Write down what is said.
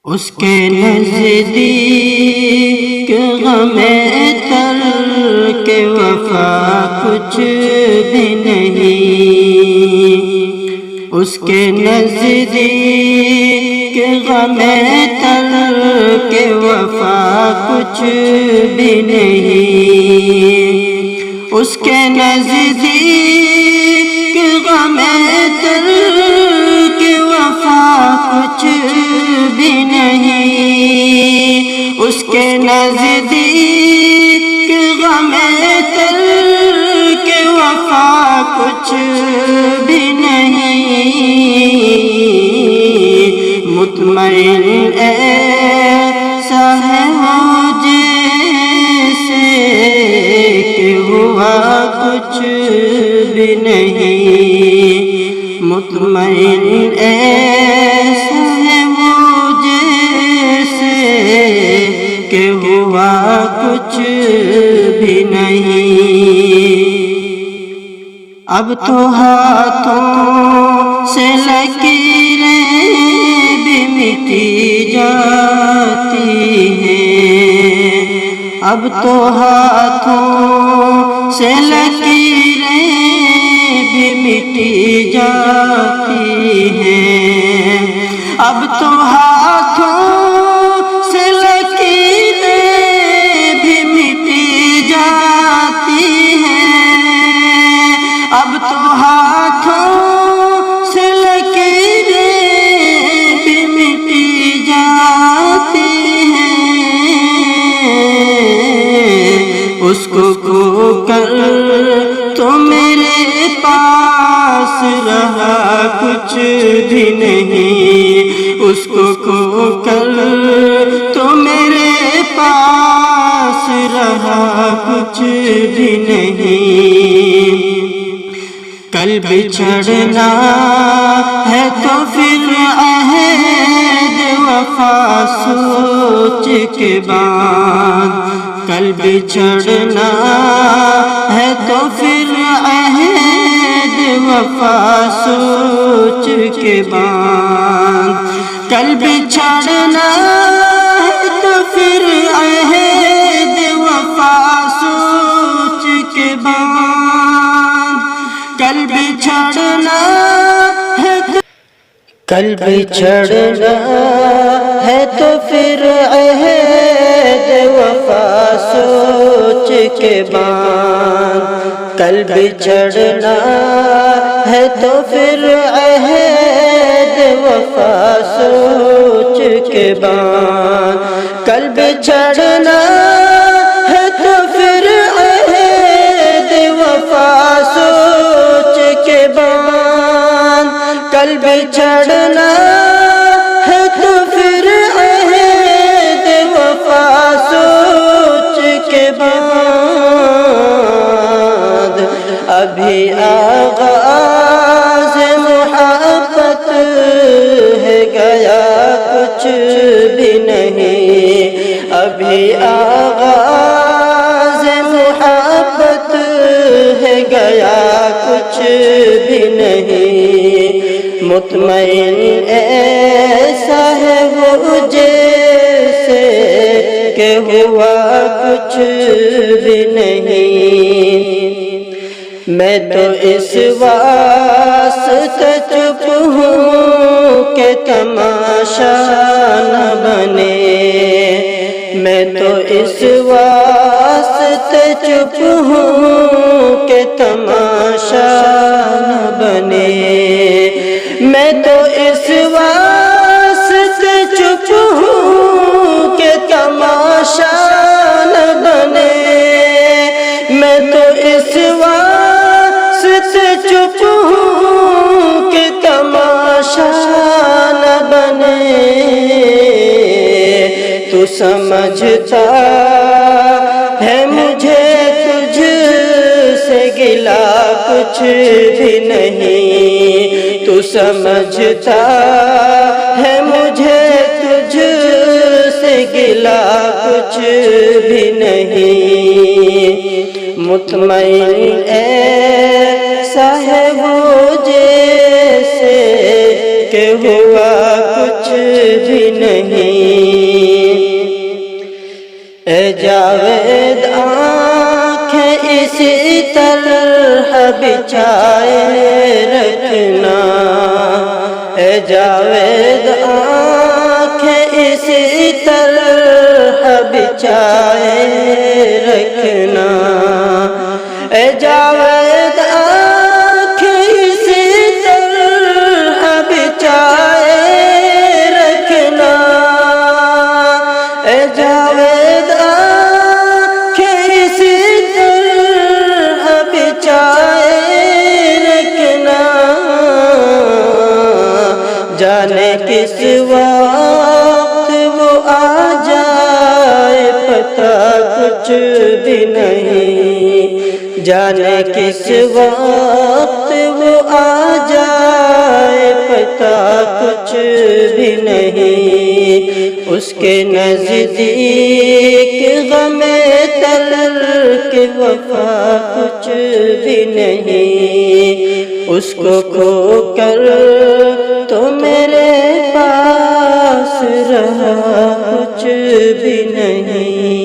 اس کے نزدیک غم ترک وفا کچھ بھی نہیں، اس کے نزدیک غم ترک وفا کچھ بھی نہیں، اس کے نزدیک غم ترک وفا کچھ بھی نہیں، اس کے نزدیک غم ترک وفا کچھ بھی نہیں، مطمئن ایسا ہے وہ جیسے کہ ہوا کچھ بھی نہیں، مطمئن ایسا ہے وہ جیسے کہ ہوا کچھ بھی نہیں۔ اب تو ہاتھوں سے لکیریں بھی مٹی جاتی ہیں، اب تو ہاتھوں سے لکیریں بھی مٹی جاتی ہیں، اب تو ہاتھوں سے لکیریں بھی مٹی جاتی ہیں، اب تو ہاتھوں سے لکیریں بھی مٹی جاتی ہیں، اس کو کھو کر تو میرے پاس رہا کچھ بھی نہیں، اس کو کھو کر تو میرے پاس رہا کچھ بھی نہیں، کل بچھڑنا ہے تو پھر عہد وفا سوچ کے بعد، کل بچھڑنا ہے تو پھر عہد وفا سوچ کے بعد، کل بچھڑنا ہے تو پھر عہد وفا سوچ کے بعد، کل بچھڑنا ہے تو پھر عہد وفا سوچ کے بعد، کل بچھڑنا ہے تو پھر عہد وفا سوچ کے بعد، کل بچھڑنا ہے تو پھر عہد وفا سوچ کے بعد، کل بچھڑنا ہے تو پھر عہد وفا سوچ کے بعد، ابھی آغاز محبت ہے گیا کچھ بھی نہیں، ابھی آغاز محبت ہے گیا کچھ بھی نہیں، مطمئن ایسا ہے وہ جیسے کہ ہوا کچھ بھی نہیں، میں تو اس واسطے چپ ہوں کہ تماشا نہ بنے، میں تو اس واسطے چپ ہوں کہ تماشا نہ بنے، میں تو اس واسطے چپ ہوں کہ تماشا نہ بنے، میں تو اس واسطے چپ ہوں کہ تماشا نہ بنے، تو سمجھتا ہے مجھے تجھ سے گلا کچھ بھی نہیں، تو سمجھتا ہے مجھے تجھ سے گلا کچھ بھی نہیں، مطمئن ایسا ہے وہ جیسے کہ ہوا کچھ بھی نہیں۔ نہیں۔ اے جاوید آنکھیں اسی طرح بچھائے رکھنا، اے جاوید آنکھیں اسی طرح بچھائے رکھنا، اے جاوید آنکھیں اسی طرح بچھائے رکھنا، اے جاوید آنکھیں اسی طرح بچھائے رکھنا، جانے کس وقت وہ آ جائے پتہ کچھ بھی نہیں، جانے کس وقت وہ آ جائے پتہ کچھ بھی نہیں، اس کے نزدیک غم تلخ وفا کچھ بھی نہیں، اس کو کھو کر تو میرے پاس رہا کچھ بھی نہیں۔